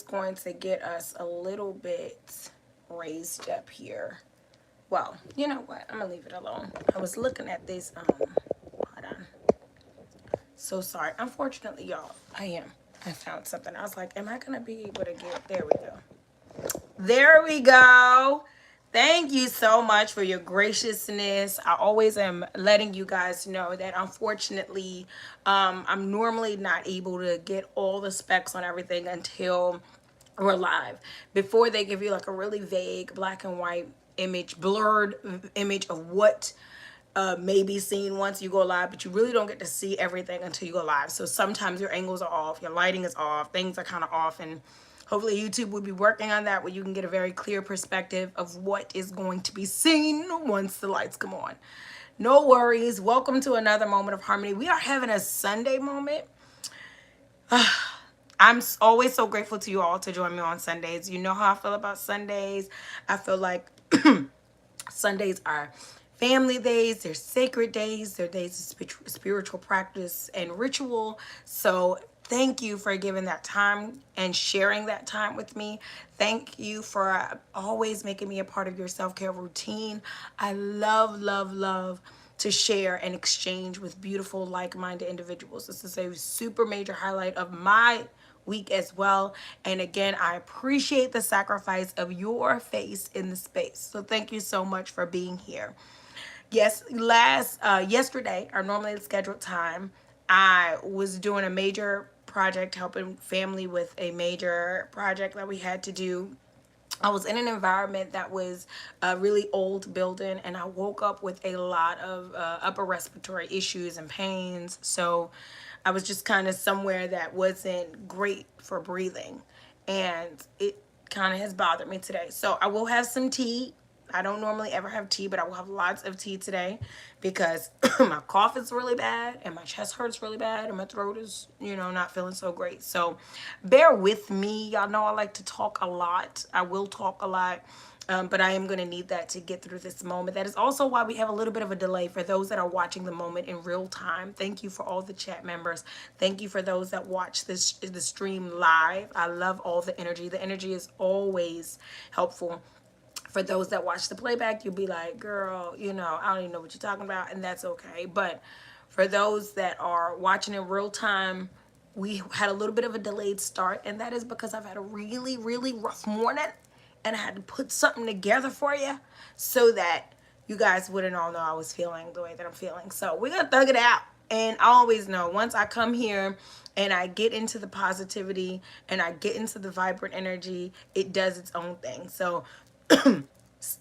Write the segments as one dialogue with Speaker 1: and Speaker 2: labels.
Speaker 1: just going to get us a little bit raised up here. Well, you know what? I'm gonna leave it alone. I was looking at this. Hold on. So sorry. Unfortunately, y'all, I am. I found something. I was like, am I gonna be able to get? There we go. There we go. Thank you so much for your graciousness. I always am letting you guys know that unfortunately, I'm normally not able to get all the specs on everything until we're live. Before they give you like a really vague black and white image, blurred image of what may be seen once you go live, but you really don't get to see everything until you go live. So sometimes your angles are off, your lighting is off, things are kind of off, and hopefully YouTube will be working on that where you can get a very clear perspective of what is going to be seen once the lights come on. No worries. Welcome to another Moment of Harmony. We are having a Sunday moment. I'm always so grateful to you all to join me on Sundays. You know how I feel about Sundays. I feel like Sundays are family days, they're sacred days, they're days of spiritual practice and ritual. So thank you for giving that time and sharing that time with me. Thank you for always making me a part of your self-care routine. I love, love, love to share and exchange with beautiful, like-minded individuals. This is a super major highlight of my week as well. And again, I appreciate the sacrifice of your face in the space. So thank you so much for being here. Yes, yesterday, our normally scheduled time, I was doing a major project, helping family with a major project that we had to do. I was in an environment that was a really old building, and I woke up with a lot of upper respiratory issues and pains. So I was just kind of somewhere that wasn't great for breathing, and it kind of has bothered me today. So I will have some tea. I don't normally ever have tea, but I will have lots of tea today because my cough is really bad and my chest hurts really bad and my throat is, not feeling so great. So bear with me. Y'all know I like to talk a lot. I will talk a lot. But I am going to need that to get through this moment. That is also why we have a little bit of a delay for those that are watching the moment in real time. Thank you for all the chat members. Thank you for those that watch the stream live. I love all the energy. The energy is always helpful. For those that watch the playback, you'll be like, girl, I don't even know what you're talking about, and that's okay. But for those that are watching in real time, we had a little bit of a delayed start, and that is because I've had a really, really rough morning, and I had to put something together for you so that you guys wouldn't all know I was feeling the way that I'm feeling. So we're going to thug it out. And I always know once I come here and I get into the positivity and I get into the vibrant energy, it does its own thing. So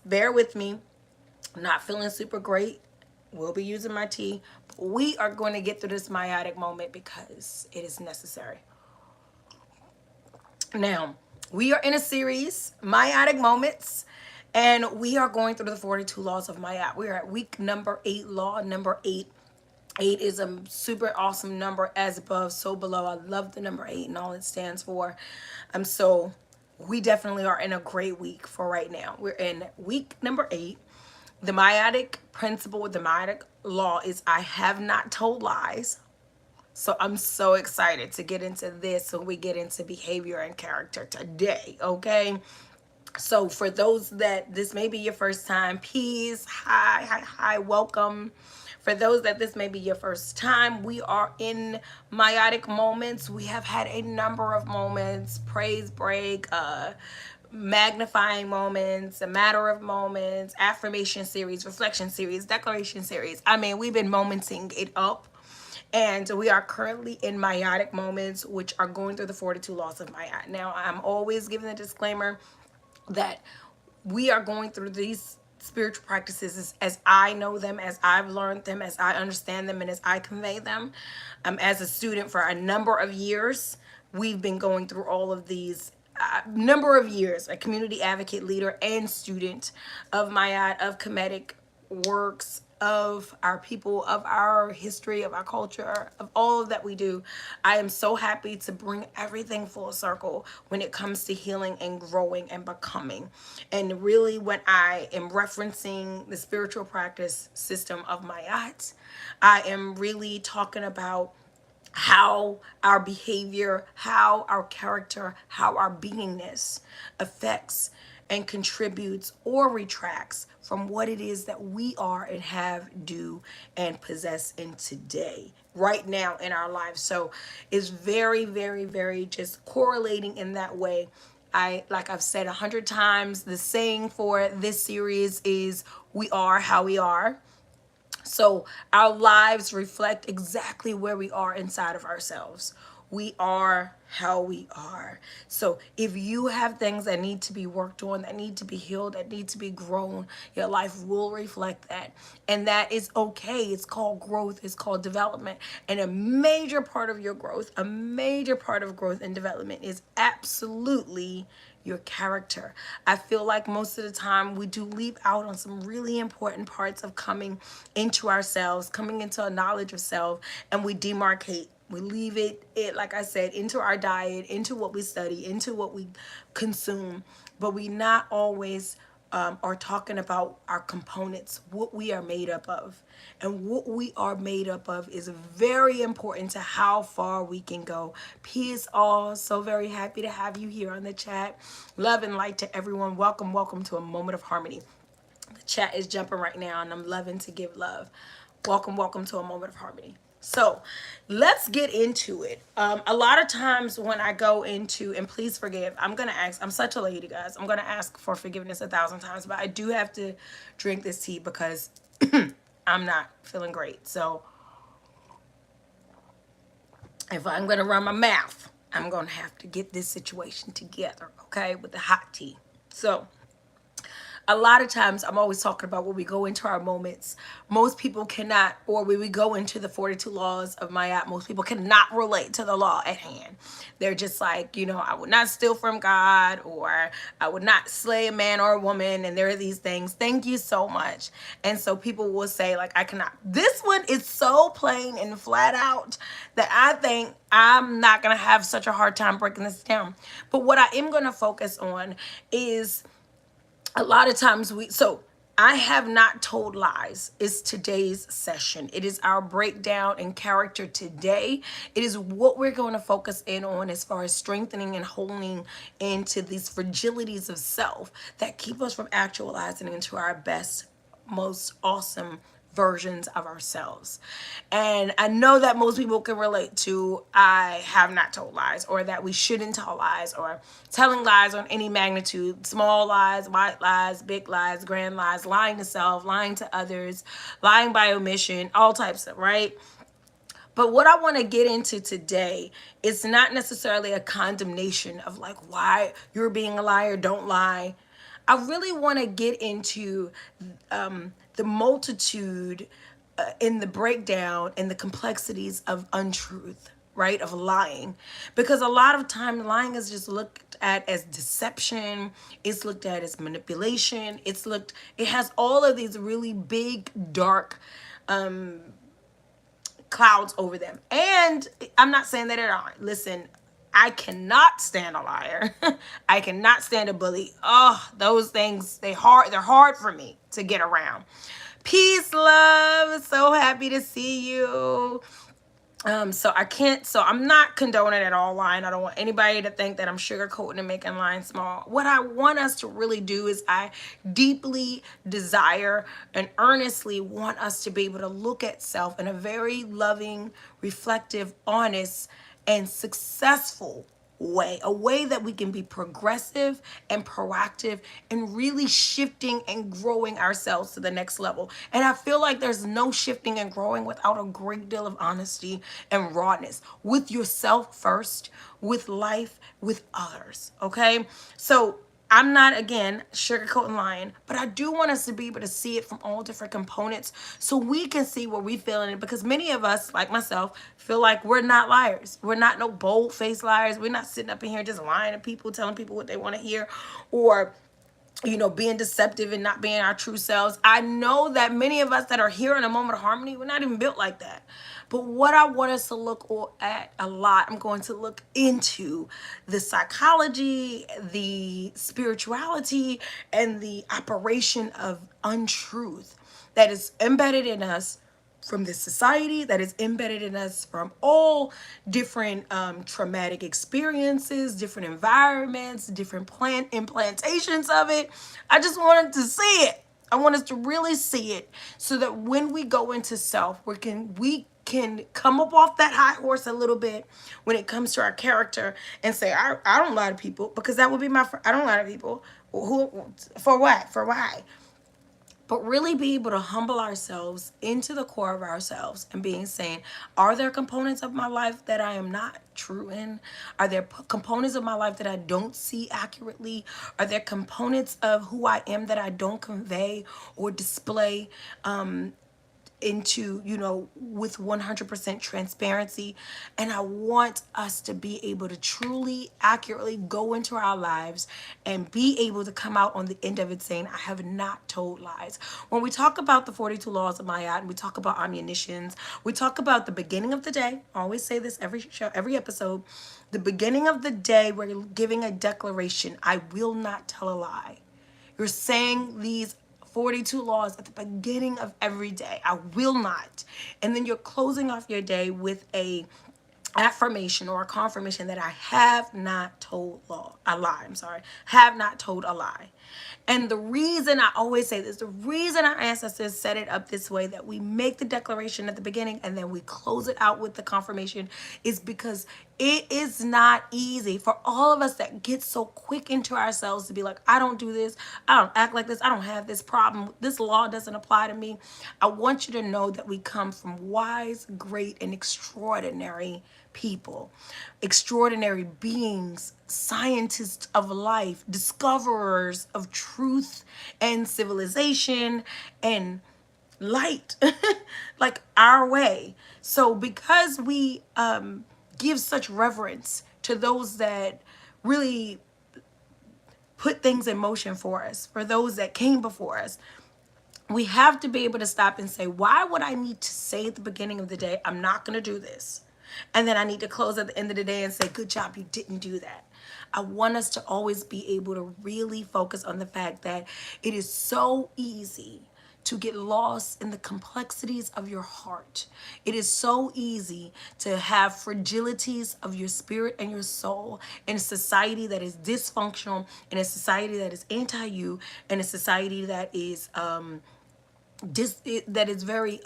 Speaker 1: bear with me. I'm not feeling super great. We'll be using my tea. But we are going to get through this meiotic moment because it is necessary. Now, we are in a series, Meiotic Moments, and we are going through the 42 laws of Maiat. We are at week number 8, law number 8. 8 is a super awesome number, as above, so below. I love the number 8 and all it stands for. So we definitely are in a great week for right now. We're in week number 8. The Meiotic principle, the Meiotic law is I have not told lies. So I'm so excited to get into this so we get into behavior and character today, okay? So for those that this may be your first time, peace, hi, welcome. For those that this may be your first time, we are in meiotic moments. We have had a number of moments, praise break, magnifying moments, a matter of moments, affirmation series, reflection series, declaration series. I mean, we've been momenting it up. And we are currently in meiotic moments, which are going through the 42 laws of Maiat. Now, I'm always giving the disclaimer that we are going through these spiritual practices as I know them, as I've learned them, as I understand them, and as I convey them. As a student for a number of years, we've been going through all of these number of years, a community advocate, leader, and student of Maiat, of Kemetic works, of our people, of our history, of our culture, of all of that we do. I am so happy to bring everything full circle when it comes to healing and growing and becoming. And really, when I am referencing the spiritual practice system of Maiat, I am really talking about how our behavior, how our character, how our beingness affects and contributes or retracts from what it is that we are and have, do, and possess in today, right now in our lives. So it's very, very, very just correlating in that way. Like I've said 100 times, the saying for this series is we are how we are. So our lives reflect exactly where we are inside of ourselves. We are how we are. So if you have things that need to be worked on, that need to be healed, that need to be grown, your life will reflect that. And that is okay. It's called growth. It's called development. And a major part of your growth, a major part of growth and development is absolutely your character. I feel like most of the time we do leave out on some really important parts of coming into ourselves, coming into a knowledge of self, and we demarcate. We leave it like I said, into our diet, into what we study, into what we consume, but we not always are talking about our components, what we are made up of. And what we are made up of is very important to how far we can go. Peace all. So very happy to have you here on the chat. Love and light to everyone. Welcome, welcome to a moment of harmony. The chat is jumping right now and I'm loving to give love. Welcome, welcome to a moment of harmony. So let's get into it. A lot of times when I go into, and please forgive, I'm going to ask, I'm such a lady, guys. I'm going to ask for forgiveness 1,000 times, but I do have to drink this tea because I'm not feeling great. So if I'm going to run my mouth, I'm going to have to get this situation together, okay, with the hot tea. So a lot of times I'm always talking about when we go into our moments, most people cannot, or when we go into the 42 laws of Mayat, most people cannot relate to the law at hand. They're just like, I would not steal from God, or I would not slay a man or a woman, and there are these things. Thank you so much. And so people will say, like, I cannot. This one is so plain and flat out that I think I'm not going to have such a hard time breaking this down. But what I am going to focus on is a lot of times I have not told lies is today's session. It is our breakdown in character today. It is what we're going to focus in on as far as strengthening and holding into these fragilities of self that keep us from actualizing into our best, most awesome versions of ourselves. And I know that most people can relate to I have not told lies, or that we shouldn't tell lies, or telling lies on any magnitude, small lies, white lies, big lies, grand lies, lying to self, lying to others, lying by omission, all types of, right? But what I want to get into today is not necessarily a condemnation of like why you're being a liar, don't lie. I really want to get into the multitude in the breakdown and the complexities of untruth, right? Of lying. Because a lot of time lying is just looked at as deception, it's looked at as manipulation, it has all of these really big, dark clouds over them. And I'm not saying that it aren't. Listen, I cannot stand a liar. I cannot stand a bully. Oh, those things, they're hard for me to get around. Peace, love. So happy to see you. So I'm not condoning at all lying. I don't want anybody to think that I'm sugarcoating and making lying small. What I want us to really do is I deeply desire and earnestly want us to be able to look at self in a very loving, reflective, honest, and successful way, a way that we can be progressive and proactive and really shifting and growing ourselves to the next level. And I feel like there's no shifting and growing without a great deal of honesty and rawness with yourself first, with life, with others. Okay. So I'm not, again, sugarcoating lying, but I do want us to be able to see it from all different components so we can see what we feel in it. Because many of us, like myself, feel like we're not liars. We're not no bold-faced liars. We're not sitting up in here just lying to people, telling people what they want to hear, or being deceptive and not being our true selves. I know that many of us that are here in a moment of harmony, we're not even built like that. But what I want us to look at a lot, I'm going to look into the psychology, the spirituality, and the operation of untruth that is embedded in us from this society, that is embedded in us from all different traumatic experiences, different environments, different plant implantations of it. I just wanted to see it. I want us to really see it so that when we go into self, we can come up off that high horse a little bit when it comes to our character and say, I don't lie to people, because that would be my, I don't lie to people. Who, for what? For why? But really be able to humble ourselves into the core of ourselves and being saying, are there components of my life that I am not true in? Are there components of my life that I don't see accurately? Are there components of who I am that I don't convey or display into, with 100% transparency? And I want us to be able to truly accurately go into our lives and be able to come out on the end of it saying, I have not told lies. When we talk about the 42 laws of Ma'at, and we talk about omniscience, we talk about the beginning of the day. I always say this every show, every episode. The beginning of the day, we're giving a declaration: I will not tell a lie. You're saying these 42 laws at the beginning of every day. I will not. And then you're closing off your day with a affirmation or a confirmation that I have not told a lie. I'm sorry. Have not told a lie. And the reason I always say this, the reason our ancestors set it up this way, that we make the declaration at the beginning and then we close it out with the confirmation, is because it is not easy for all of us that get so quick into ourselves to be like, I don't do this, I don't act like this, I don't have this problem, this law doesn't apply to me. I want you to know that we come from wise, great, and extraordinary people, extraordinary beings, scientists of life, discoverers of truth and civilization and light, like our way. So because we give such reverence to those that really put things in motion for us, for those that came before us, we have to be able to stop and say, why would I need to say at the beginning of the day, I'm not going to do this? And then I need to close at the end of the day and say, good job, you didn't do that. I want us to always be able to really focus on the fact that it is so easy to get lost in the complexities of your heart. It is so easy to have fragilities of your spirit and your soul in a society that is dysfunctional, in a society that is anti-you, in a society that is that is very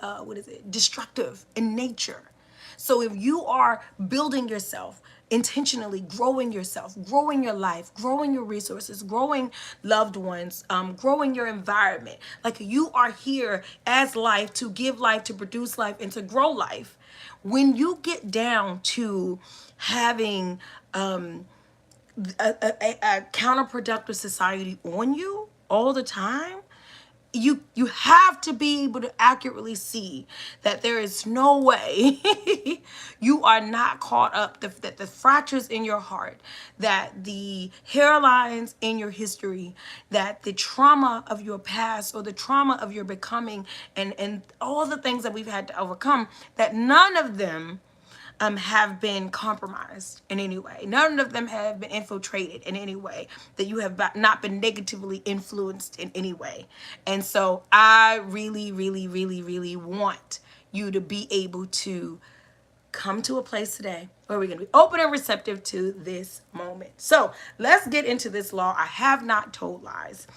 Speaker 1: destructive in nature. So if you are building yourself intentionally, growing yourself, growing your life, growing your resources, growing loved ones, growing your environment, like you are here as life to give life, to produce life, and to grow life. When you get down to having a counterproductive society on you all the time, you have to be able to accurately see that there is no way you are not caught up, that the fractures in your heart, that the hairlines in your history, that the trauma of your past or the trauma of your becoming, and all the things that we've had to overcome, that none of them have been compromised in any way. None of them have been infiltrated in any way, that you have not been negatively influenced in any way. And so I really, really, really, really want you to be able to come to a place today where we're going to be open and receptive to this moment. So let's get into this law. I have not told lies.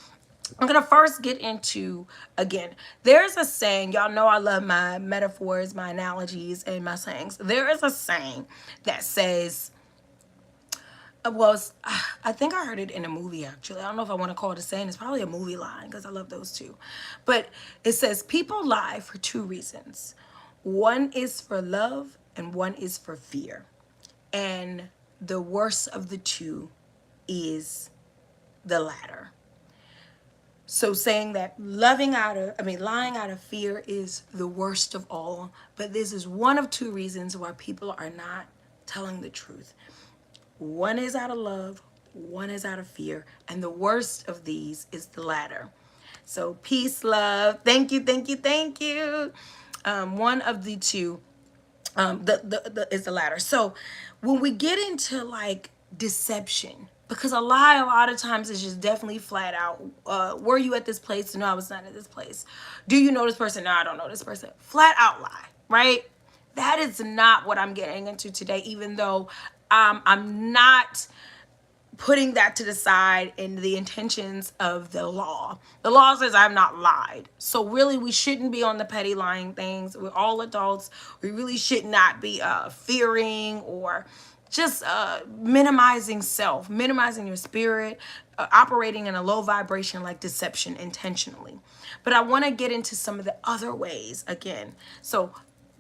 Speaker 1: I'm going to first get into, again, there's a saying, y'all know I love my metaphors, my analogies, and my sayings. There is a saying that says, I think I heard it in a movie, actually. I don't know if I want to call it a saying. It's probably a movie line, because I love those too. But it says, people lie for two reasons. One is for love and one is for fear. And the worst of the two is the latter. So saying that lying out of fear is the worst of all. But this is one of two reasons why people are not telling the truth. One is out of love, one is out of fear. And the worst of these is the latter. So peace, love. Thank you, thank you, thank you. One of the two is the latter. So when we get into like deception, Because a lot of times it's just definitely flat out. Were you at this place? No, I was not at this place. Do you know this person? No, I don't know this person. Flat out lie, right? That is not what I'm getting into today, even though I'm not putting that to the side in the intentions of the law. The law says I've not lied. So really we shouldn't be on the petty lying things. We're all adults. We really should not be fearing or just minimizing self, minimizing your spirit, operating in a low vibration like deception intentionally. But I want to get into some of the other ways again. So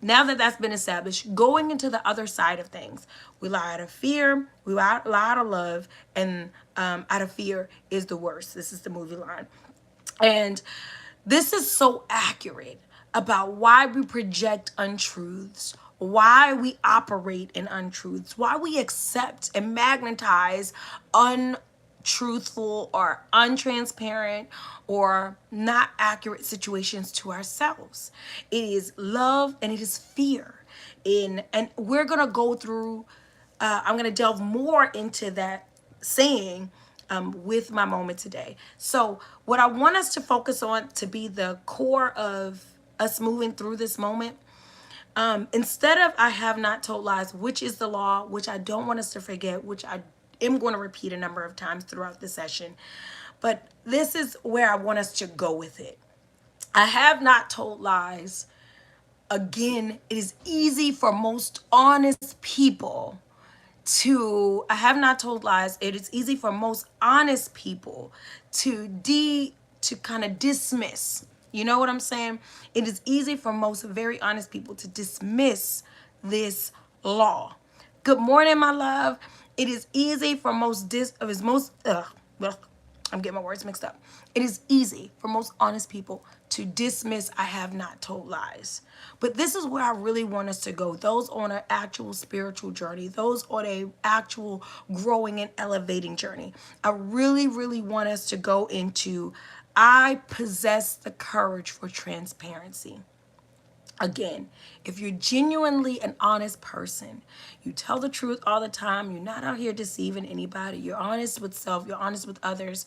Speaker 1: now that that's been established, going into the other side of things, we lie out of fear, we lie out of love, and out of fear is the worst. This is the movie line. And this is so accurate about why we project untruths, why we operate in untruths, why we accept and magnetize untruthful or untransparent or not accurate situations to ourselves. It is love and it is fear. And we're gonna go through I'm going to delve more into that saying with my moment today. So, what I want us to focus on to be the core of us moving through this moment, instead of I have not told lies, which is the law, which I don't want us to forget, which I am going to repeat a number of times throughout the session, but this is where I want us to go with it. I have not told lies. Again, it is easy for most honest people I have not told lies. It is easy for most honest people to kind of dismiss. You know what I'm saying? It is easy for most very honest people to dismiss this law. Good morning, my love. It is easy for I'm getting my words mixed up. It is easy for most honest people to dismiss I have not told lies. But this is where I really want us to go. Those on an actual spiritual journey, those on a actual growing and elevating journey. I really, really want us to go into I possess the courage for transparency. Again, if you're genuinely an honest person, you tell the truth all the time, you're not out here deceiving anybody, you're honest with self, you're honest with others,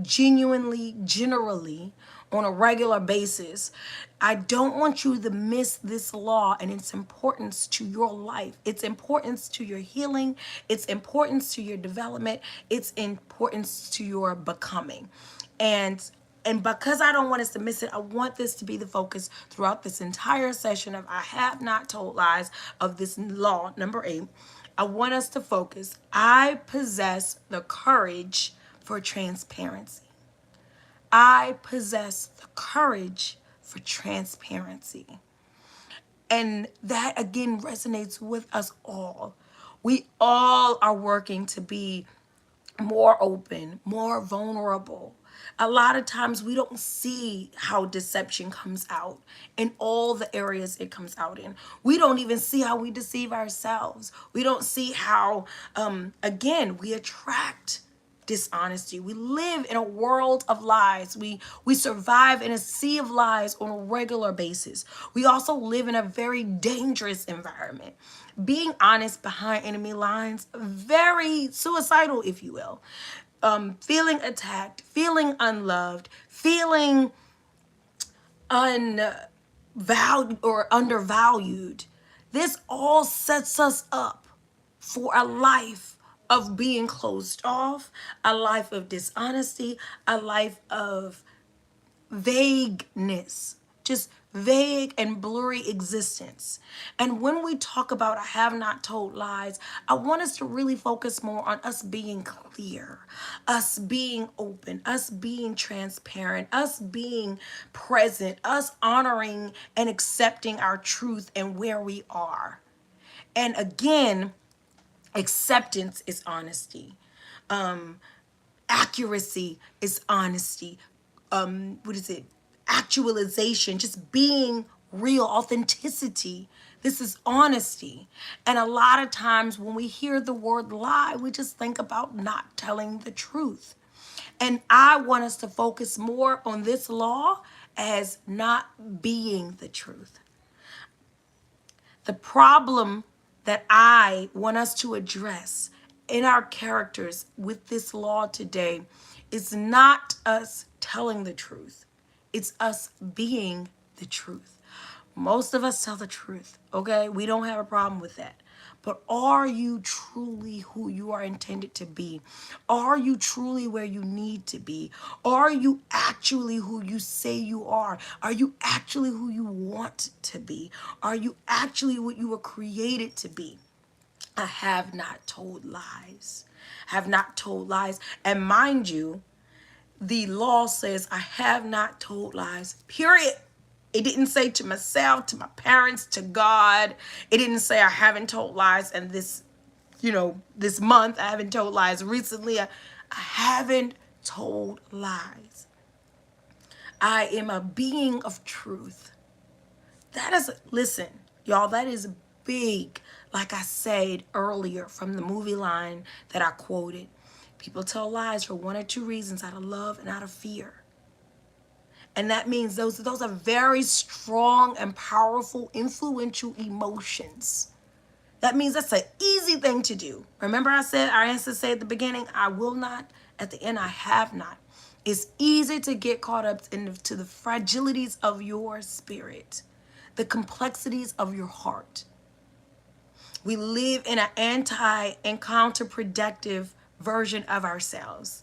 Speaker 1: genuinely, generally, on a regular basis, I don't want you to miss this law and its importance to your life, its importance to your healing, its importance to your development, its importance to your becoming. And because I don't want us to miss it, I want this to be the focus throughout this entire session of I have not told lies of this law, number 8. I want us to focus. I possess the courage for transparency. I possess the courage for transparency. And that again resonates with us all. We all are working to be more open, more vulnerable. A lot of times we don't see how deception comes out in all the areas it comes out in. We don't even see how we deceive ourselves. We don't see how, again, we attract dishonesty. We live in a world of lies. We survive in a sea of lies on a regular basis. We also live in a very dangerous environment. Being honest behind enemy lines, very suicidal, if you will. Feeling attacked, feeling unloved, feeling unvalued or undervalued. This all sets us up for a life of being closed off, a life of dishonesty, a life of vagueness, just vague and blurry existence. And when we talk about I have not told lies, I want us to really focus more on us being clear, us being open, us being transparent, us being present, us honoring and accepting our truth and where we are. And again, acceptance is honesty. Accuracy is honesty. What is it? Actualization, just being real, authenticity. This is honesty. And a lot of times when we hear the word lie, we just think about not telling the truth. And I want us to focus more on this law as not being the truth. The problem that I want us to address in our characters with this law today, it's not us telling the truth. It's us being the truth. Most of us tell the truth, okay? We don't have a problem with that. But are you truly who you are intended to be? Are you truly where you need to be? Are you actually who you say you are? Are you actually who you want to be? Are you actually what you were created to be? I have not told lies. Have not told lies. And mind you, the law says I have not told lies, period. It didn't say to myself, to my parents, to God. It didn't say I haven't told lies. And this month, I haven't told lies. Recently, I haven't told lies. I am a being of truth. That is, listen, y'all, that is big. Like I said earlier from the movie line that I quoted, people tell lies for one or two reasons, out of love and out of fear. And that means those are very strong and powerful, influential emotions. That means that's an easy thing to do. Remember I said, our ancestors say at the beginning, I will not. At the end, I have not. It's easy to get caught up into the fragilities of your spirit, the complexities of your heart. We live in an anti and counterproductive version of ourselves,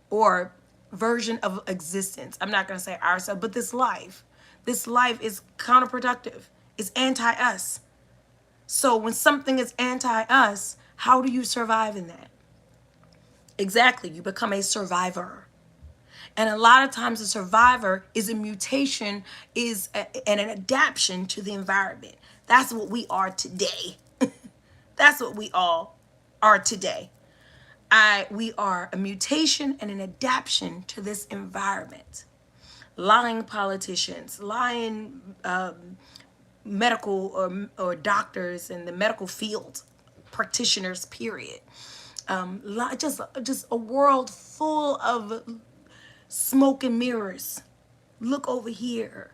Speaker 1: or version of existence. I'm not going to say ourselves, but this life is counterproductive. It's anti-us. So when something is anti-us, how do you survive in that? Exactly. You become a survivor. And a lot of times a survivor is a mutation, and an adaptation to the environment. That's what we are today. That's what we all are today. We are a mutation and an adaptation to this environment. Lying politicians, lying medical or doctors in the medical field, practitioners, period. Just a world full of smoke and mirrors. Look over here.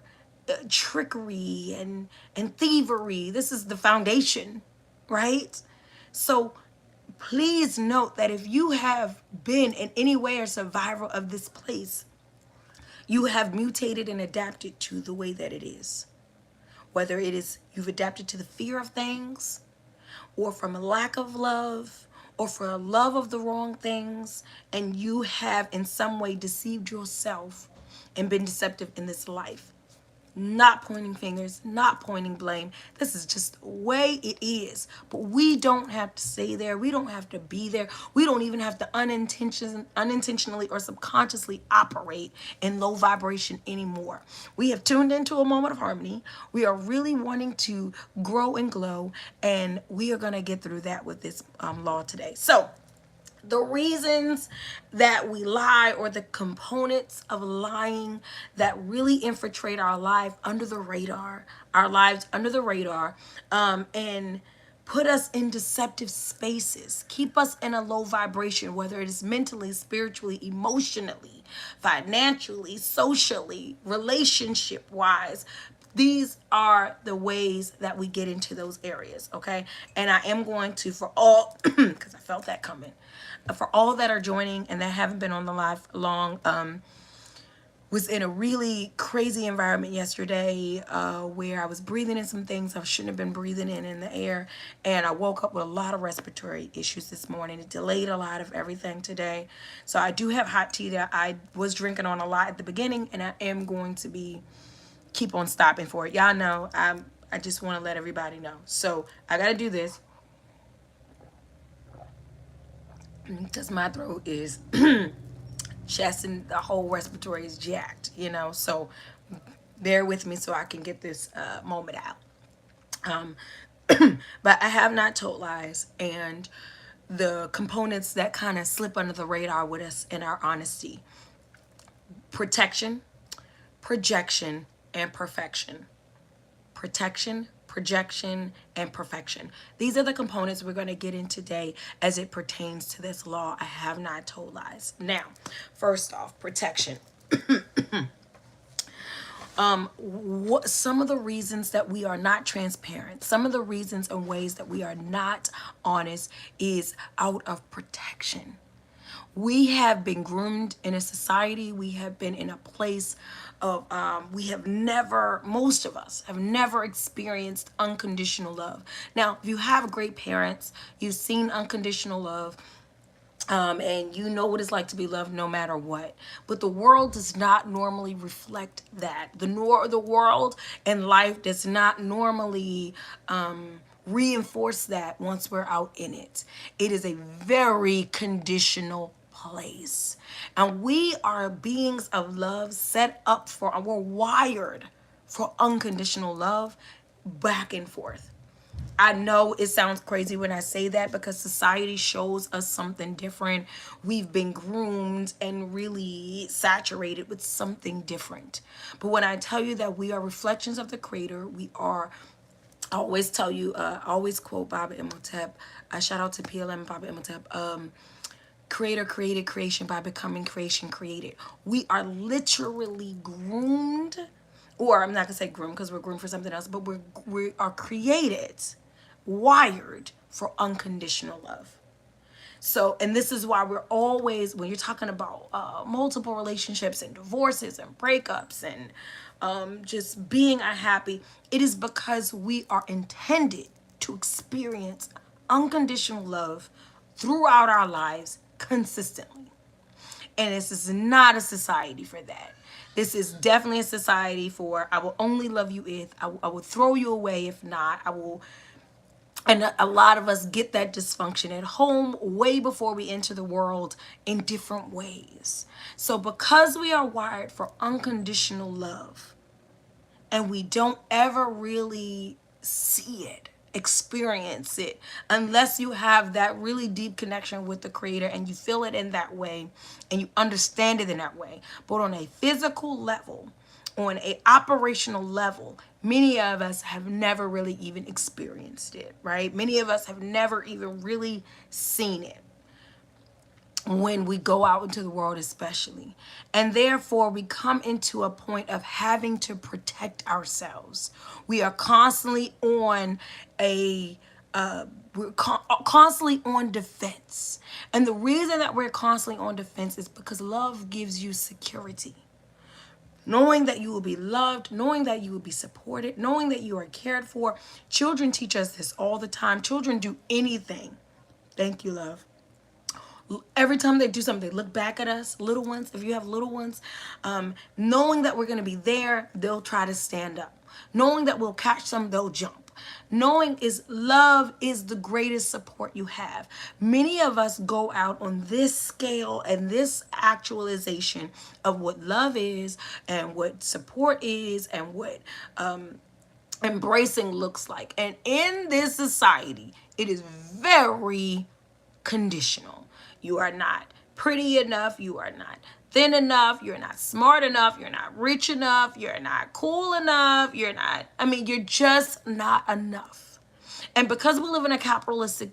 Speaker 1: Trickery and thievery. This is the foundation, right? So please note that if you have been in any way a survivor of this place, you have mutated and adapted to the way that it is. Whether it is you've adapted to the fear of things, or from a lack of love, or for a love of the wrong things, and you have in some way deceived yourself and been deceptive in this life. Not pointing fingers, not pointing blame. This is just the way it is. But we don't have to stay there. We don't have to be there. We don't even have to unintentionally or subconsciously operate in low vibration anymore. We have tuned into a moment of harmony. We are really wanting to grow and glow, and we are going to get through that with this law today. So, the reasons that we lie, or the components of lying that really infiltrate our life under the radar, our lives under the radar, and put us in deceptive spaces, keep us in a low vibration, whether it is mentally, spiritually, emotionally, financially, socially, relationship wise. These are the ways that we get into those areas, okay? And I am going to, for all, because I felt that coming, for all that are joining and that haven't been on the live long, was in a really crazy environment yesterday, where I was breathing in some things I shouldn't have been breathing in the air, and I woke up with a lot of respiratory issues this morning. It delayed a lot of everything today. So I do have hot tea that I was drinking on a lot at the beginning, and I am going to be keep on stopping for it. Y'all know I just want to let everybody know. So I got to do this because my throat is chest and the whole respiratory is jacked, so bear with me so I can get this moment out. But I have not told lies, and the components that kind of slip under the radar with us in our honesty: protection, projection, and perfection. Protection, projection, and perfection. These are the components we're going to get in today as it pertains to this law. I have not told lies. Now, first off, protection. What some of the reasons that we are not transparent, some of the reasons and ways that we are not honest is out of protection. We have been groomed in a society, we have been in a place of we have never, most of us have never experienced unconditional love. Now if you have great parents, you've seen unconditional love, and you know what it's like to be loved no matter what. But the world does not normally reflect that. The world and life does not normally reinforce that once we're out in it. It is a very conditional place. And we are beings of love set up for, we're wired for unconditional love back and forth. I know it sounds crazy when I say that because society shows us something different. We've been groomed and really saturated with something different. But when I tell you that we are reflections of the Creator, we are, I always tell you, I always quote Baba Imhotep. Shout out to PLM Baba Imhotep. Creator created creation by becoming creation created. We are literally groomed, or I'm not gonna say groomed because we're groomed for something else, but we are created, wired for unconditional love. So, and this is why we're always, when you're talking about multiple relationships and divorces and breakups and just being unhappy, it is because we are intended to experience unconditional love throughout our lives consistently. And this is not a society for that. This is definitely a society for I will only love you if, I will throw you away if not, I will. And a lot of us get that dysfunction at home way before we enter the world in different ways. So because we are wired for unconditional love and we don't ever really see it, experience it, unless you have that really deep connection with the Creator and you feel it in that way and you understand it in that way. But on a physical level, on a operational level, many of us have never really even experienced it, right? Many of us have never even really seen it when we go out into the world, especially. And therefore we come into a point of having to protect ourselves. We are constantly on a constantly on defense. And the reason that we're constantly on defense is because love gives you security. Knowing that you will be loved, knowing that you will be supported, knowing that you are cared for. Children teach us this all the time. Children do anything. Thank you, love. Every time they do something, they look back at us, little ones. If you have little ones, knowing that we're going to be there, they'll try to stand up. Knowing that we'll catch them, they'll jump. Knowing is love is the greatest support you have. Many of us go out on this scale and this actualization of what love is and what support is and what embracing looks like. And in this society, it is very conditional. You are not pretty enough. You are not thin enough. You're not smart enough. You're not rich enough. You're not cool enough. You're not, I mean, you're just not enough. And because we live in a capitalistic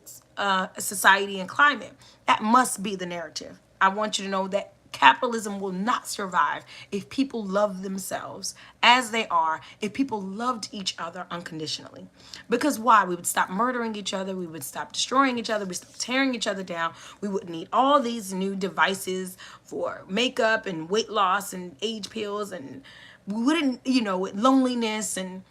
Speaker 1: society and climate, that must be the narrative. I want you to know that capitalism will not survive if people love themselves as they are, if people loved each other unconditionally. Because why? We would stop murdering each other, we would stop destroying each other, we would stop tearing each other down, we wouldn't need all these new devices for makeup and weight loss and age pills, and we wouldn't, you know, loneliness and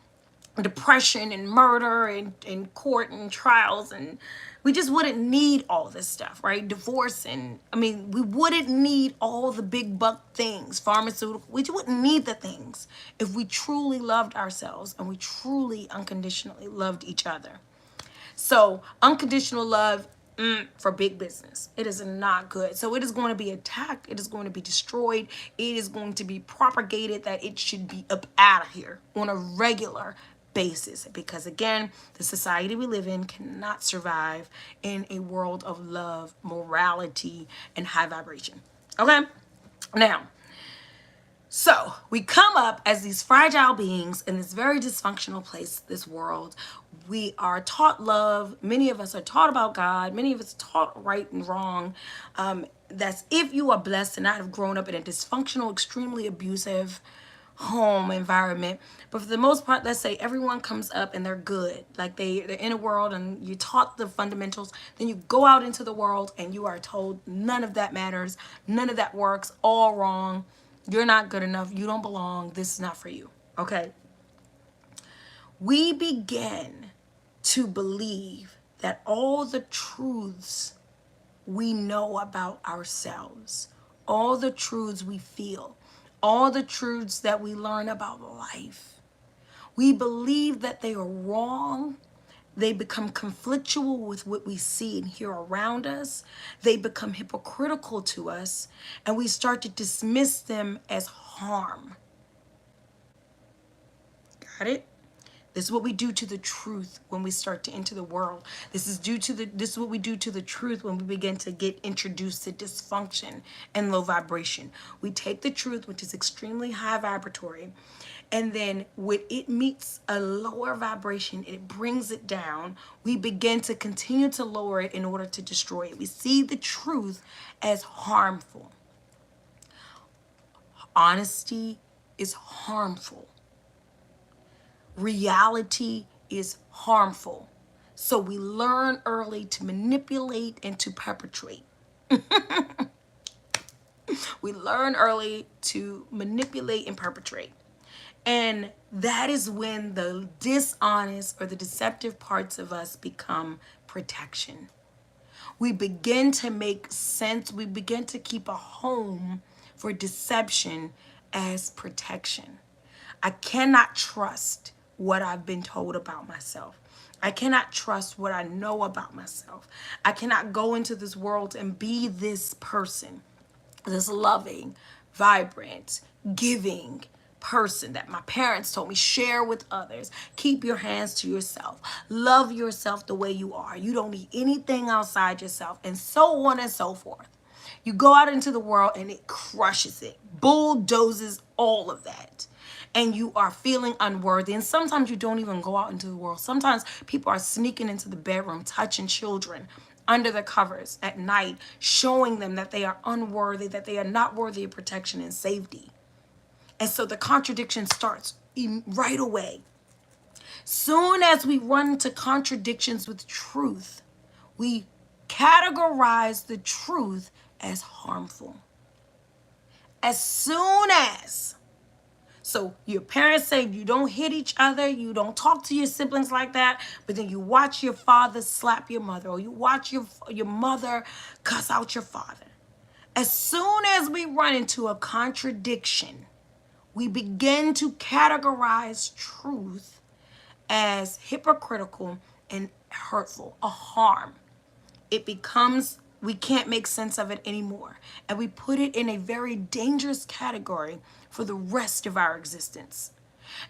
Speaker 1: depression and murder and court and trials, and we just wouldn't need all this stuff, right? Divorce, and I mean, we wouldn't need all the big buck things, pharmaceutical. We wouldn't need the things if we truly loved ourselves and we truly unconditionally loved each other. So unconditional love, for big business, it is not good. So it is going to be attacked, it is going to be destroyed, it is going to be propagated that it should be up out of here on a regular basis, because again, the society we live in cannot survive in a world of love, morality, and high vibration. Okay, now, so we come up as these fragile beings in this very dysfunctional place, this world. We are taught love. Many of us are taught about God. Many of us are taught right and wrong. That's if you are blessed to not have grown up in a dysfunctional, extremely abusive home environment. But for the most part, let's say everyone comes up and they're good. Like they're in a world and you taught the fundamentals. Then you go out into the world and you are told none of that matters. None of that works. All wrong. You're not good enough. You don't belong. This is not for you. Okay. We begin to believe that all the truths we know about ourselves, all the truths we feel, all the truths that we learn about life, we believe that they are wrong. They become conflictual with what we see and hear around us. They become hypocritical to us, and we start to dismiss them as harm. Got it? This is what we do to the truth when we start to enter the world. This is what we do to the truth when we begin to get introduced to dysfunction and low vibration. We take the truth, which is extremely high vibratory, and then when it meets a lower vibration, it brings it down. We begin to continue to lower it in order to destroy it. We see the truth as harmful. Honesty is harmful. Reality is harmful. So we learn early to manipulate and to perpetrate. We learn early to manipulate and perpetrate. And that is when the dishonest or the deceptive parts of us become protection. We begin to make sense. We begin to keep a home for deception as protection. I cannot trust what I've been told about myself. I cannot trust what I know about myself. I cannot go into this world and be this person, this loving, vibrant, giving person that my parents told me, share with others, keep your hands to yourself, love yourself the way you are. You don't need anything outside yourself, and so on and so forth. You go out into the world and it crushes it, bulldozes all of that. And you are feeling unworthy. And sometimes you don't even go out into the world. Sometimes people are sneaking into the bedroom, touching children under the covers at night, showing them that they are unworthy, that they are not worthy of protection and safety. And so the contradiction starts right away. Soon as we run into contradictions with truth, we categorize the truth as harmful. As soon as, so your parents say you don't hit each other, you don't talk to your siblings like that, but then you watch your father slap your mother, or you watch your mother cuss out your father. As soon as we run into a contradiction, we begin to categorize truth as hypocritical and hurtful, a harm. It becomes, we can't make sense of it anymore. And we put it in a very dangerous category for the rest of our existence.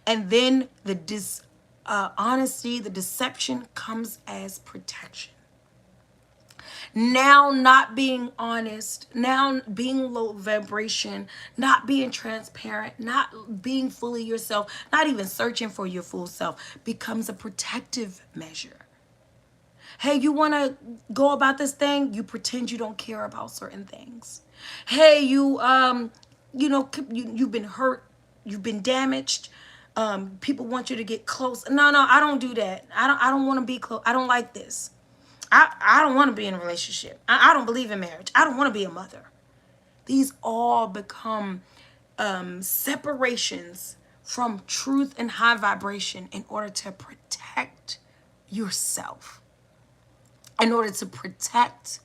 Speaker 1: And then the dishonesty, the deception comes as protection. Now not being honest, now being low vibration, not being transparent, not being fully yourself, not even searching for your full self becomes a protective measure. Hey, you want to go about this thing? You pretend you don't care about certain things. Hey, you've been hurt, you've been damaged. People want you to get close. No, I don't do that. I don't want to be close. I don't like this. I don't want to be in a relationship. I don't believe in marriage. I don't want to be a mother. These all become separations from truth and high vibration in order to protect yourself, in order to protect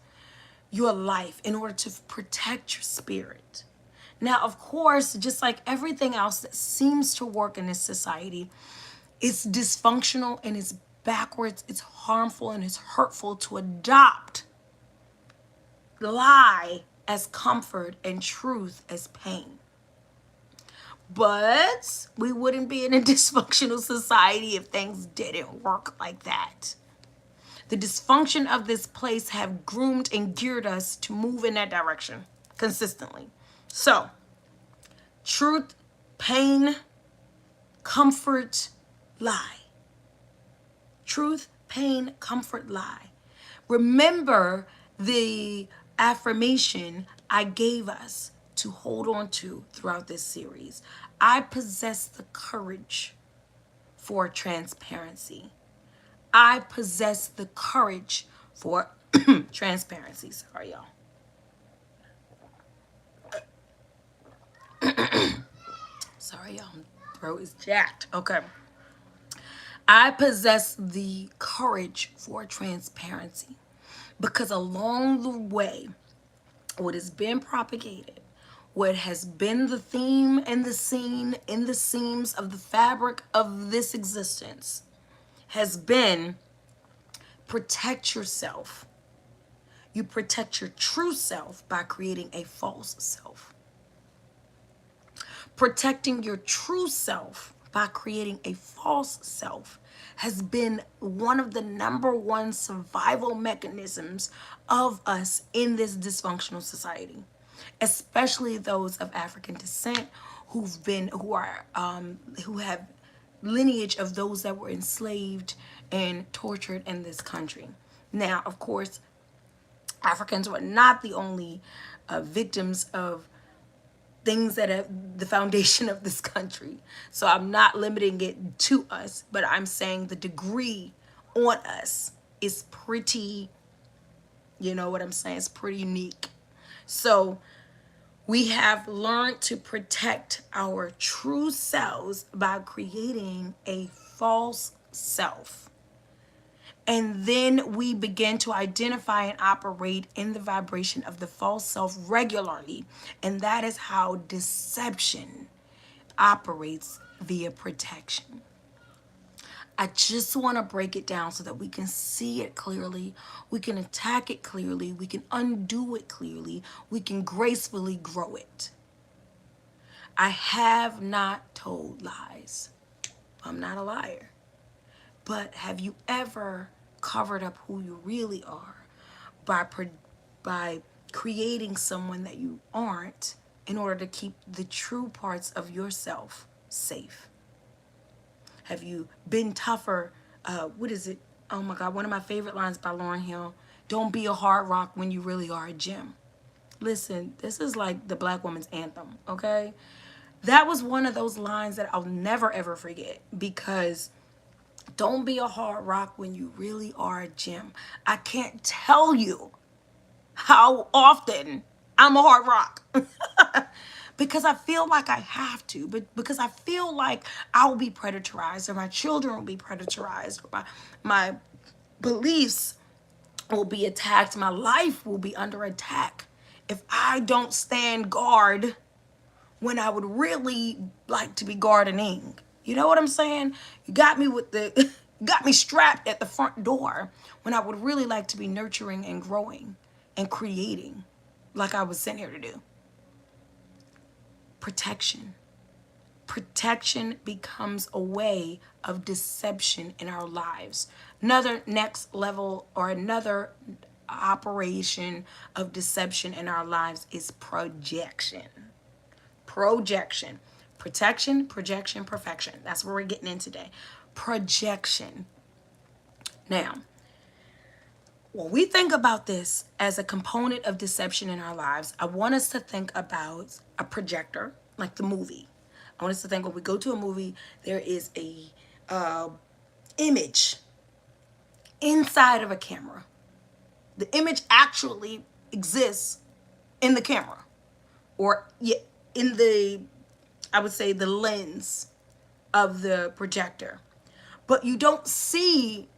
Speaker 1: your life, in order to protect your spirit. Now, of course, just like everything else that seems to work in this society, it's dysfunctional and it's backwards, it's harmful and it's hurtful to adopt lie as comfort and truth as pain. But we wouldn't be in a dysfunctional society if things didn't work like that. The dysfunction of this place have groomed and geared us to move in that direction consistently. So, truth, pain, comfort, lie. Truth, pain, comfort, lie. Remember the affirmation I gave us to hold on to throughout this series. I possess the courage for transparency. I possess the courage for transparency. Sorry, y'all. Sorry, y'all. My throat is jacked. Okay. I possess the courage for transparency because along the way, what has been propagated, what has been the theme and the scene in the seams of the fabric of this existence has been protect yourself. You protect your true self by creating a false self. Protecting your true self by creating a false self has been one of the number one survival mechanisms of us in this dysfunctional society, especially those of African descent who have lineage of those that were enslaved and tortured in this country. Now, of course, Africans were not the only victims of things that are the foundation of this country. So I'm not limiting it to us, but I'm saying the degree on us is pretty, you know what I'm saying? It's pretty unique. So we have learned to protect our true selves by creating a false self. And then we begin to identify and operate in the vibration of the false self regularly. And that is how deception operates via protection. I just want to break it down so that we can see it clearly, we can attack it clearly, we can undo it clearly, we can gracefully grow it. I have not told lies. I'm not a liar. But have you ever covered up who you really are by creating someone that you aren't in order to keep the true parts of yourself safe? Have you been tougher? What is it? Oh my God, one of my favorite lines by Lauryn Hill. Don't be a hard rock when you really are a gem. Listen, this is like the Black woman's anthem, okay? That was one of those lines that I'll never ever forget, because don't be a hard rock when you really are a gem. I can't tell you how often I'm a hard rock. Because I feel like I have to, but because I feel like I'll be predatorized, or my children will be predatorized, or my beliefs will be attacked, my life will be under attack if I don't stand guard when I would really like to be gardening. You know what I'm saying? You got me with the got me strapped at the front door when I would really like to be nurturing and growing and creating like I was sent here to do. Protection. Protection becomes a way of deception in our lives. Another next level or another operation of deception in our lives is projection. Projection. Protection, projection, perfection. That's what we're getting in today. Projection. Now, when we think about this as a component of deception in our lives, I want us to think about a projector, like the movie. I want us to think when we go to a movie, there is a image inside of a camera. The image actually exists in the camera, or in the, I would say, the lens of the projector. But you don't see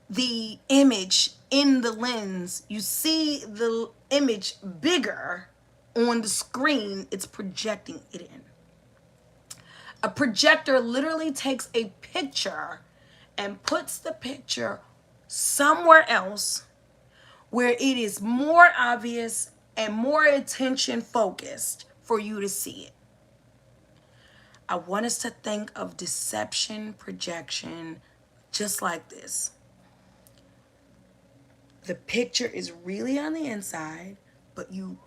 Speaker 1: the image in the lens. You see the image bigger on the screen it's projecting it in. A projector literally takes a picture and puts the picture somewhere else where it is more obvious and more attention focused for you to see it. I want us to think of deception, projection, just like this. The picture is really on the inside, but you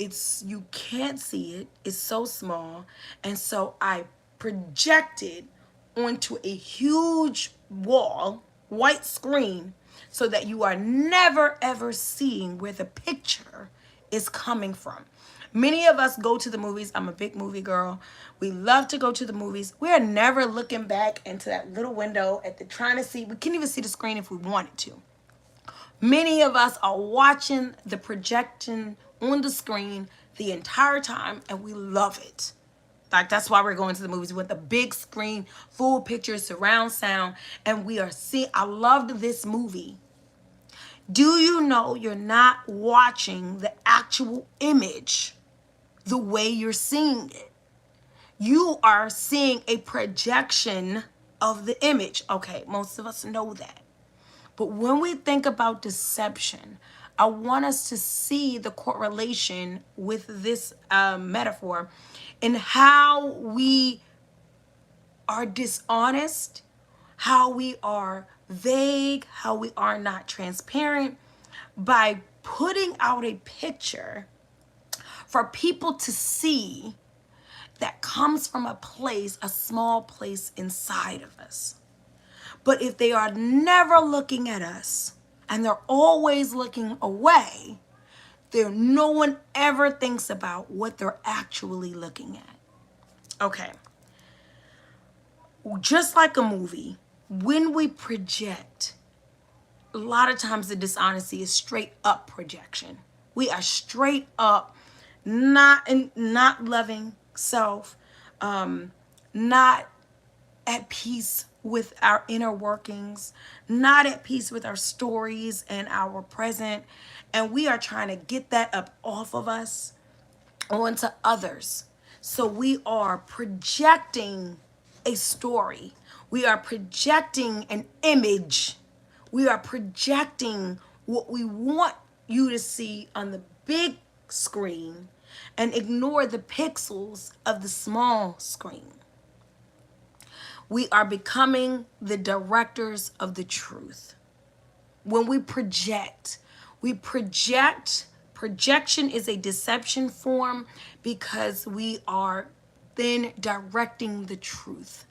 Speaker 1: can't see it. It's so small. And so I projected onto a huge wall, white screen, so that you are never ever seeing where the picture is coming from. Many of us go to the movies. I'm a big movie girl. We love to go to the movies. We are never looking back into that little window at the trying to see. We can't even see the screen if we wanted to. Many of us are watching the projection on the screen the entire time, and we love it. Like, that's why we're going to the movies with a big screen, full picture, surround sound, and we are seeing. I loved this movie. Do you know you're not watching the actual image the way you're seeing it? You are seeing a projection of the image. Okay, most of us know that. But when we think about deception, I want us to see the correlation with this metaphor and how we are dishonest, how we are vague, how we are not transparent by putting out a picture for people to see that comes from a place, a small place inside of us. But if they are never looking at us and they're always looking away, then no one ever thinks about what they're actually looking at. Okay. Just like a movie, when we project, a lot of times the dishonesty is straight up projection. We are straight up not loving self, not at peace with our inner workings, not at peace with our stories and our present. And we are trying to get that up off of us onto others. So we are projecting a story. We are projecting an image. We are projecting what we want you to see on the big screen and ignore the pixels of the small screen. We are becoming the directors of the truth. When we project, projection is a deception form because we are then directing the truth.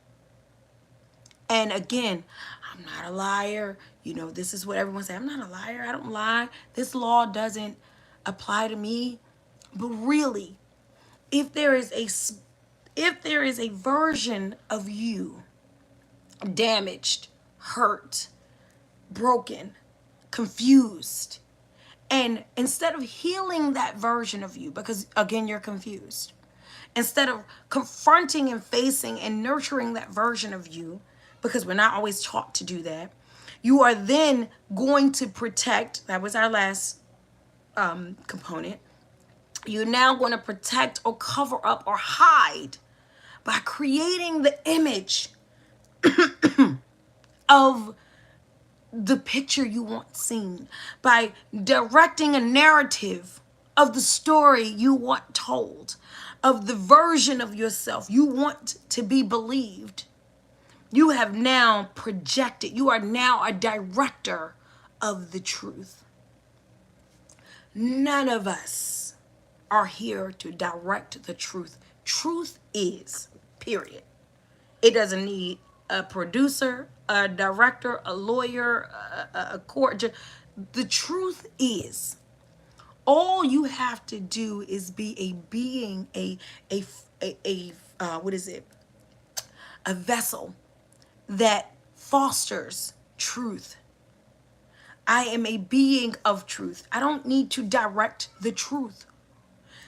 Speaker 1: And again, I'm not a liar. You know, this is what everyone says. I'm not a liar. I don't lie. This law doesn't apply to me. But really, if there is a version of you damaged, hurt, broken, confused, and instead of healing that version of you, because again, you're confused, instead of confronting and facing and nurturing that version of you, because we're not always taught to do that, you are then going to protect. That was our last component. You're now going to protect or cover up or hide by creating the image of the picture you want seen, by directing a narrative of the story you want told, of the version of yourself you want to be believed. You have now projected. You are now a director of the truth. None of us are here to direct the truth. Truth is, period. It doesn't need a producer, a director, a lawyer, a court judge. The truth is, all you have to do is be a being, what is it? A vessel that fosters truth. I am a being of truth. I don't need to direct the truth.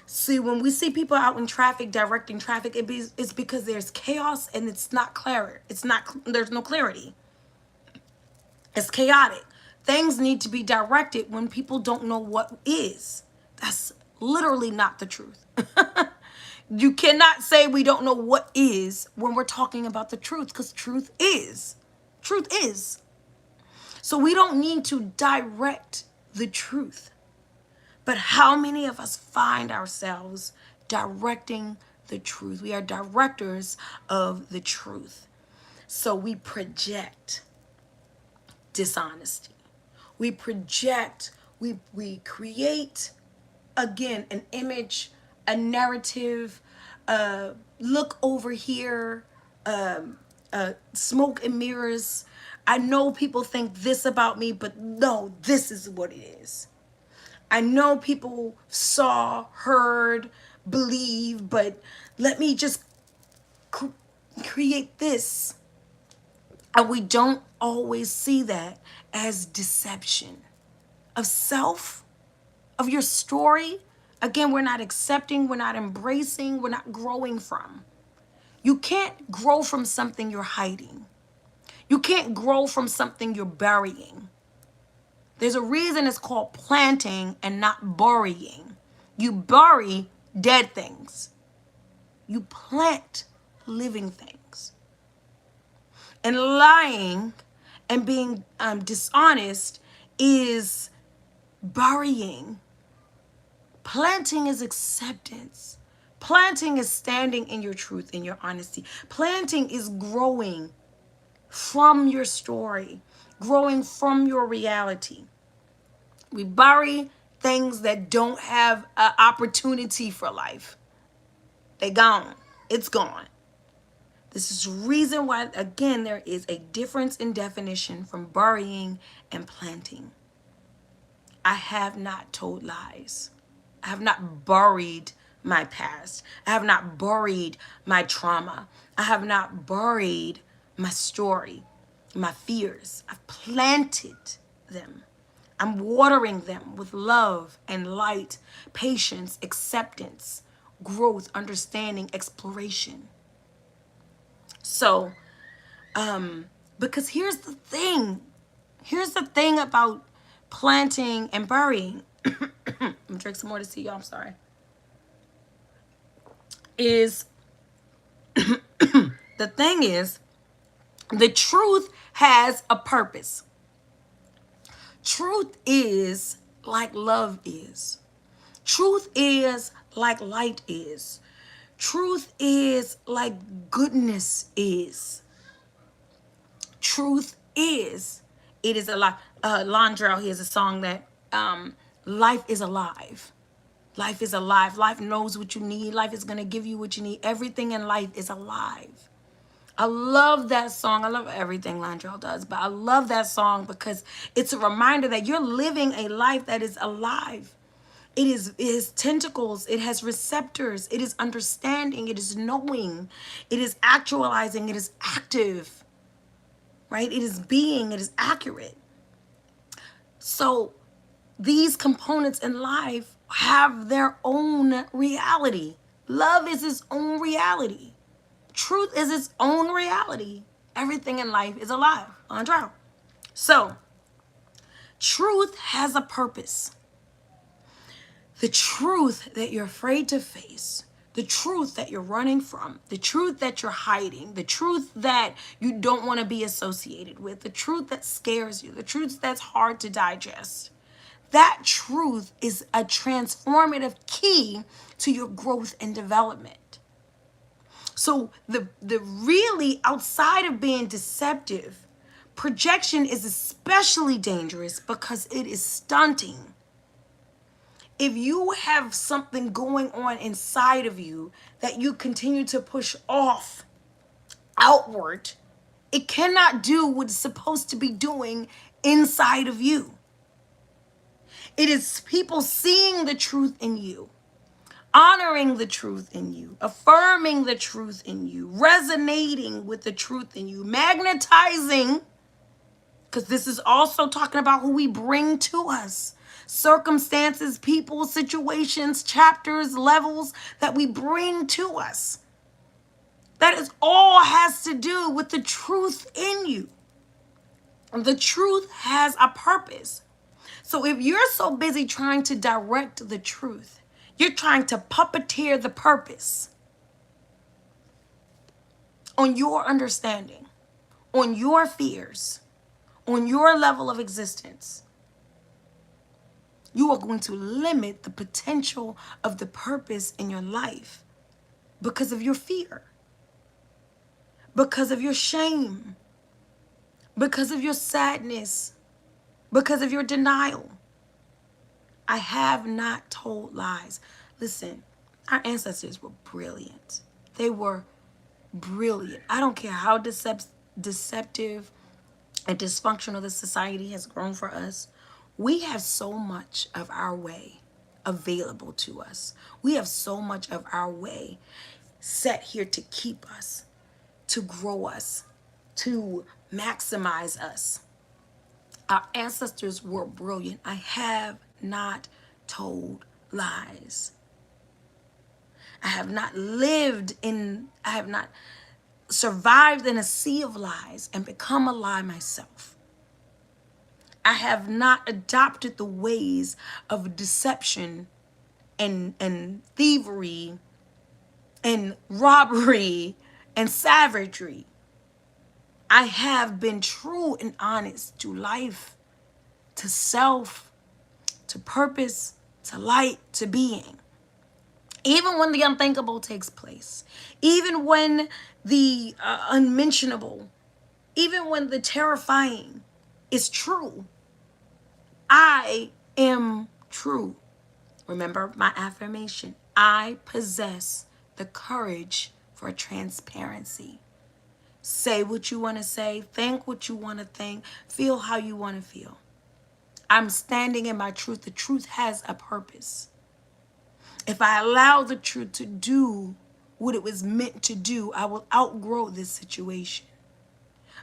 Speaker 1: See, when we see people out in traffic directing traffic, it's because there's chaos and it's not clear. There's no clarity. It's chaotic. Things need to be directed when people don't know what is. That's literally not the truth. You cannot say we don't know what is when we're talking about the truth, because truth is. Truth is. So we don't need to direct the truth. But how many of us find ourselves directing the truth? We are directors of the truth. So we project dishonesty. We project, we create, again, an image, a narrative, look over here, smoke and mirrors. I know people think this about me, but no, this is what it is. I know people saw, heard, believe, but let me just create this. And we don't always see that as deception of self, of your story. Again, we're not accepting, we're not embracing, we're not growing from. You can't grow from something you're hiding. You can't grow from something you're burying. There's a reason it's called planting and not burying. You bury dead things. You plant living things. And lying and being dishonest is burying. Planting is acceptance. Planting is standing in your truth, in your honesty. Planting is growing from your story, growing from your reality. We bury things that don't have an opportunity for life. They gone. It's gone. This is the reason why, again, there is a difference in definition from burying and planting. I have not told lies. I have not buried my past. I have not buried my trauma. I have not buried my story, my fears. I've planted them. I'm watering them with love and light, patience, acceptance, growth, understanding, exploration. So, because here's the thing. Here's the thing about planting and burying. I'm gonna drink some more to see y'all. I'm sorry. Is the thing is, the truth has a purpose. Truth is like love is. Truth is like light is. Truth is like goodness is. Truth is. It is alive. Londrell, here's a song that life is alive. Life is alive. Life knows what you need. Life is going to give you what you need. Everything in life is alive. I love that song. I love everything Londrell does, but I love that song because it's a reminder that you're living a life that is alive. It is tentacles. It has receptors. It is understanding. It is knowing. It is actualizing. It is active, right? It is being. It is accurate. So these components in life have their own reality. Love is its own reality. Truth is its own reality. Everything in life is alive on trial. So, truth has a purpose. The truth that you're afraid to face, the truth that you're running from, the truth that you're hiding, the truth that you don't want to be associated with, the truth that scares you, the truth that's hard to digest. That truth is a transformative key to your growth and development. So the really, outside of being deceptive, projection is especially dangerous because it is stunting. If you have something going on inside of you that you continue to push off outward, it cannot do what it's supposed to be doing inside of you. It is people seeing the truth in you, honoring the truth in you, affirming the truth in you, resonating with the truth in you, magnetizing, because this is also talking about who we bring to us. Circumstances, people, situations, chapters, levels that we bring to us. That is all has to do with the truth in you. And the truth has a purpose. So if you're so busy trying to direct the truth, you're trying to puppeteer the purpose on your understanding, on your fears, on your level of existence. You are going to limit the potential of the purpose in your life because of your fear, because of your shame, because of your sadness, because of your denial. I have not told lies. Listen, our ancestors were brilliant. They were brilliant. I don't care how deceptive and dysfunctional this society has grown for us, We have so much of our way available to us. We have so much of our way set here to keep us, to grow us, to maximize us. Our ancestors were brilliant. I have not told lies. I have not I have not survived in a sea of lies and become a lie myself. I have not adopted the ways of deception and thievery and robbery and savagery. I have been true and honest to life, to self, to purpose, to light, to being. Even when the unthinkable takes place, even when the unmentionable, even when the terrifying is true, I am true. Remember my affirmation. I possess the courage for transparency. Say what you want to say, think what you want to think, feel how you want to feel. I'm standing in my truth. The truth has a purpose. If I allow the truth to do what it was meant to do, I will outgrow this situation.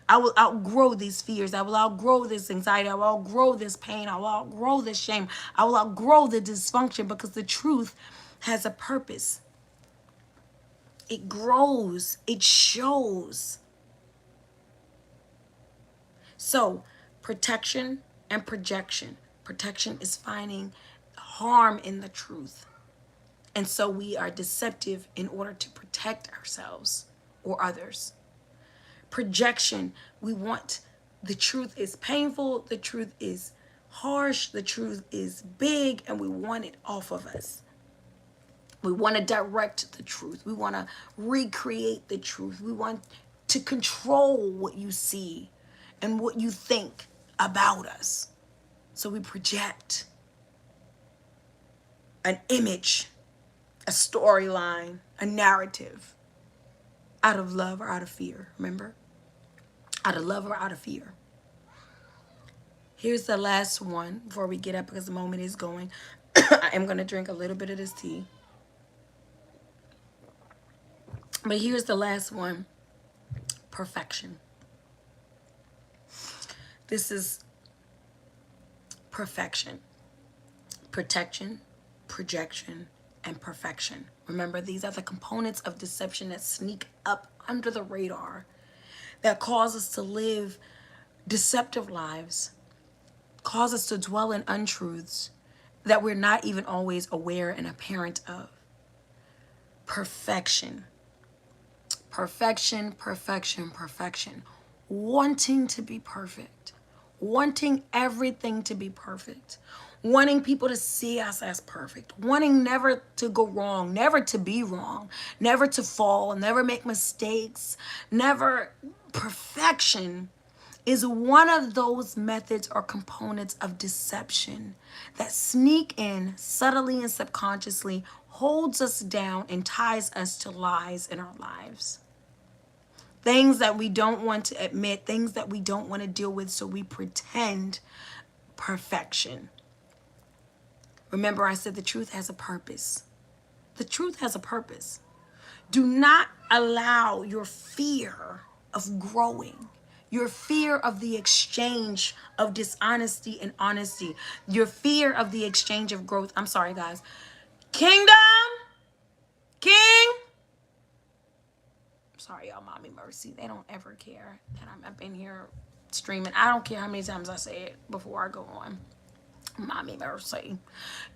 Speaker 1: I will outgrow these fears. I will outgrow this anxiety. I will outgrow this pain. I will outgrow this shame. I will outgrow the dysfunction because the truth has a purpose. It grows. It shows. So, protection and projection. Protection is finding harm in the truth. And so we are deceptive in order to protect ourselves or others. Projection, we want the truth is painful, the truth is harsh, the truth is big, and we want it off of us. We want to direct the truth. We want to recreate the truth. We want to control what you see and what you think about us. So we project an image, a storyline, a narrative out of love or out of fear, remember? Out of love or out of fear. Here's the last one before we get up because the moment is going. I am going to drink a little bit of this tea. But here's the last one. Perfection. This is perfection. Protection, projection, and perfection. Remember, these are the components of deception that sneak up under the radar, that cause us to live deceptive lives, cause us to dwell in untruths that we're not even always aware and apparent of. Perfection. Perfection, perfection, perfection. Wanting to be perfect. Wanting everything to be perfect. Wanting people to see us as perfect. Wanting never to go wrong, never to be wrong, never to fall, never make mistakes, never. Perfection is one of those methods or components of deception that sneak in subtly and subconsciously, holds us down, and ties us to lies in our lives. Things that we don't want to admit, things that we don't want to deal with, so we pretend perfection. Remember, I said the truth has a purpose. The truth has a purpose. Do not allow your fear of growing, your fear of the exchange of dishonesty and honesty, your fear of the exchange of growth. I'm sorry, guys. Kingdom, King. Sorry, y'all, mommy mercy. They don't ever care that I'm up in here streaming. I don't care how many times I say it before I go on. Mommy mercy.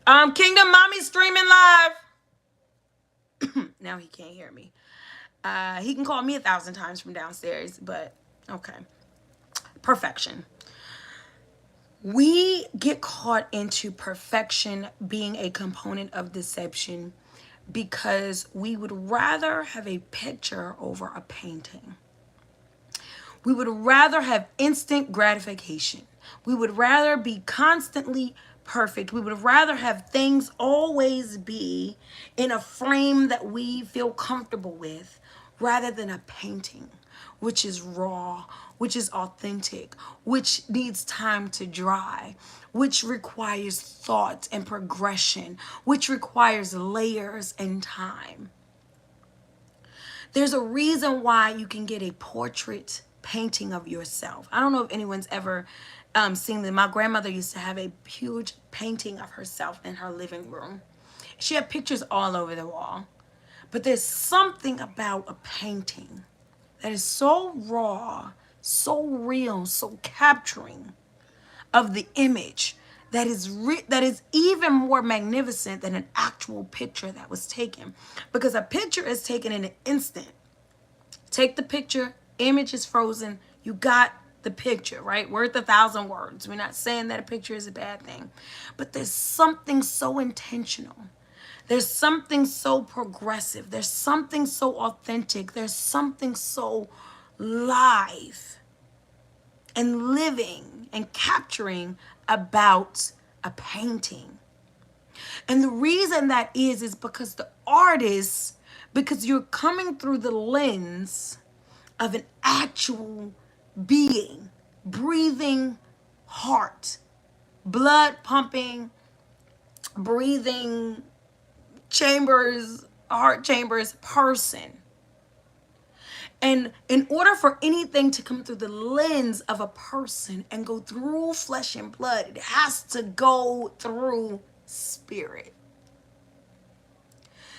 Speaker 1: Kingdom, mommy streaming live. Now he can't hear me. He can call me 1,000 times from downstairs, but okay. Perfection. We get caught into perfection being a component of deception because we would rather have a picture over a painting. We would rather have instant gratification. We would rather be constantly perfect. We would rather have things always be in a frame that we feel comfortable with, rather than a painting, which is raw, which is authentic, which needs time to dry, which requires thought and progression, which requires layers and time. There's a reason why you can get a portrait painting of yourself. I don't know if anyone's ever seen them. My grandmother used to have a huge painting of herself in her living room. She had pictures all over the wall. But there's something about a painting that is so raw, so real, so capturing of the image that is even more magnificent than an actual picture that was taken. Because a picture is taken in an instant. Take the picture, image is frozen, you got the picture, right? Worth 1,000 words. We're not saying that a picture is a bad thing, but there's something so intentional. There's something so progressive. There's something so authentic. There's something so live and living and capturing about a painting. And the reason that is because the artist, because you're coming through the lens of an actual being, breathing heart, blood pumping, breathing chambers, heart chambers person. And in order for anything to come through the lens of a person and go through flesh and blood, it has to go through spirit.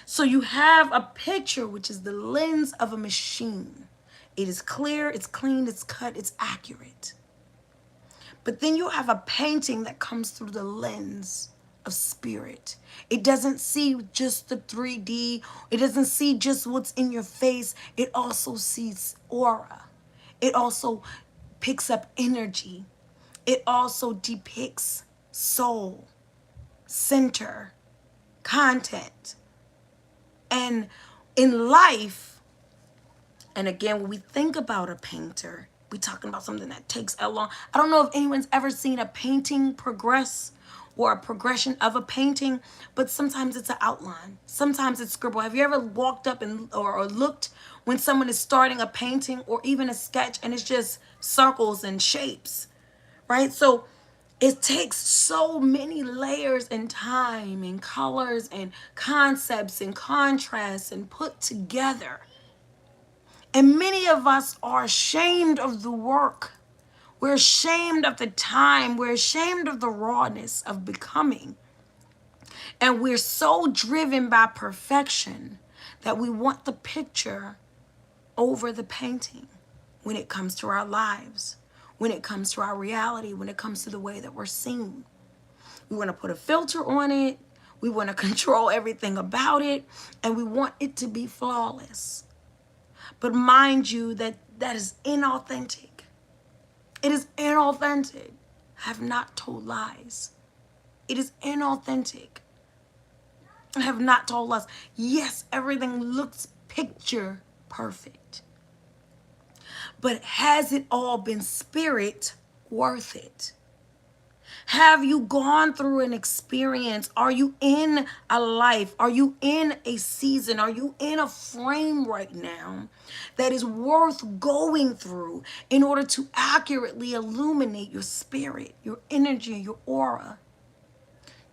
Speaker 1: So you have a picture, which is the lens of a machine. It is clear, it's clean, it's cut, it's accurate. But then you have a painting that comes through the lens of spirit. It doesn't see just the 3D. It doesn't see just what's in your face. It also sees aura. It also picks up energy. It also depicts soul, center, content. And in life, and again, when we think about a painter, we're talking about something that takes a long. I don't know if anyone's ever seen a painting progress or a progression of a painting, but sometimes it's an outline. Sometimes it's scribble. Have you ever walked up and or looked when someone is starting a painting or even a sketch and it's just circles and shapes, right? So it takes so many layers and time and colors and concepts and contrasts and put together. And many of us are ashamed of the work. We're ashamed of the time. We're ashamed of the rawness of becoming. And we're so driven by perfection that we want the picture over the painting when it comes to our lives, when it comes to our reality, when it comes to the way that we're seen. We want to put a filter on it. We want to control everything about it. And we want it to be flawless. But mind you, that is inauthentic. It is inauthentic. I have not told lies. It is inauthentic. I have not told lies. Yes, everything looks picture perfect. But has it all been spirit worth it? Have you gone through an experience? Are you in a life? Are you in a season? Are you in a frame right now that is worth going through in order to accurately illuminate your spirit, your energy, your aura?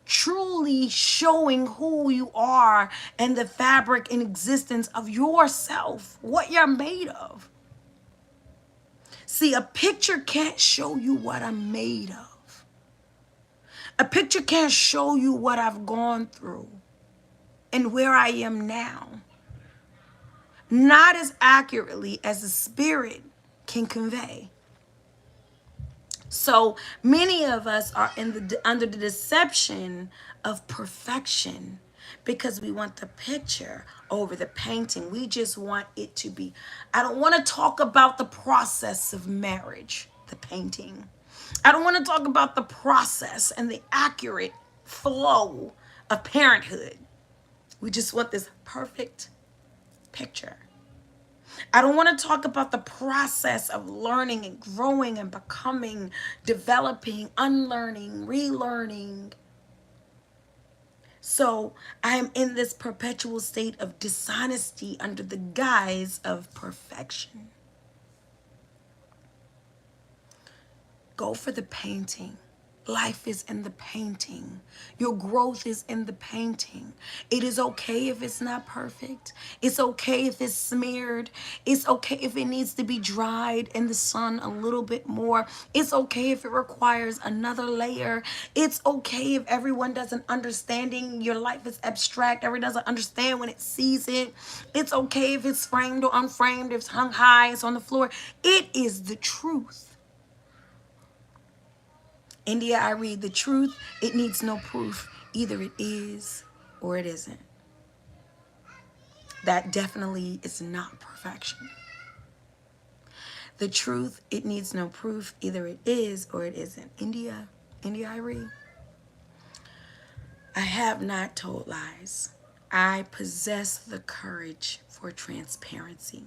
Speaker 1: Truly showing who you are and the fabric and existence of yourself, what you're made of. See, a picture can't show you what I'm made of. A picture can't show you what I've gone through and where I am now. Not as accurately as the spirit can convey. So many of us are under the deception of perfection because we want the picture over the painting. We just want it to be. I don't want to talk about the process of marriage, the painting. I don't want to talk about the process and the accurate flow of parenthood. We just want this perfect picture. I don't want to talk about the process of learning and growing and becoming, developing, unlearning, relearning. So I am in this perpetual state of dishonesty under the guise of perfection. Go for the painting. Life is in the painting. Your growth is in the painting. It is okay if it's not perfect. It's okay if it's smeared. It's okay if it needs to be dried in the sun a little bit more. It's okay if it requires another layer. It's okay if everyone doesn't understanding your life is abstract. Everyone doesn't understand when it sees it. It's okay if it's framed or unframed, if it's hung high, it's on the floor. It is the truth. India, I read the truth. It needs no proof. Either it is or it isn't. That definitely is not perfection. The truth, it needs no proof. Either it is or it isn't. India, I read. I have not told lies. I possess the courage for transparency.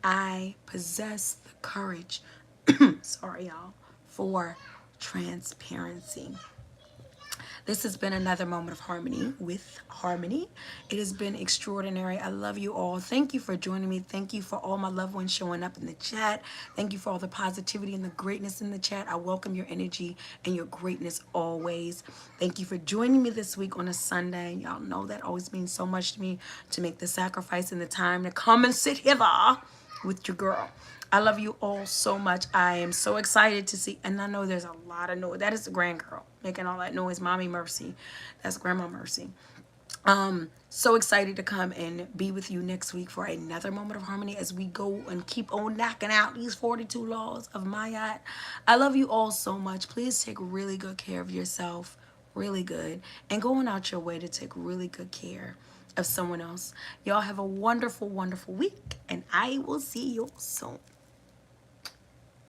Speaker 1: I possess the courage, sorry y'all, for transparency. This has been another moment of harmony with Harmony. It has been extraordinary. I love you all. Thank you for joining me. Thank you for all my loved ones showing up in the chat. Thank you for all the positivity and the greatness in the chat. I welcome your energy and your greatness always. Thank you for joining me this week on a Sunday. Y'all know that always means so much to me, to make the sacrifice and the time to come and sit hither with your girl. I love you all so much. I am so excited to see, and I know there's a lot of noise. That is the grand girl making all that noise. Mommy Mercy. That's Grandma Mercy. So excited to come and be with you next week for another moment of harmony as we go and keep on knocking out these 42 laws of Mayat. I love you all so much. Please take really good care of yourself, really good, and going out your way to take really good care of someone else. Y'all have a wonderful, wonderful week, and I will see you soon.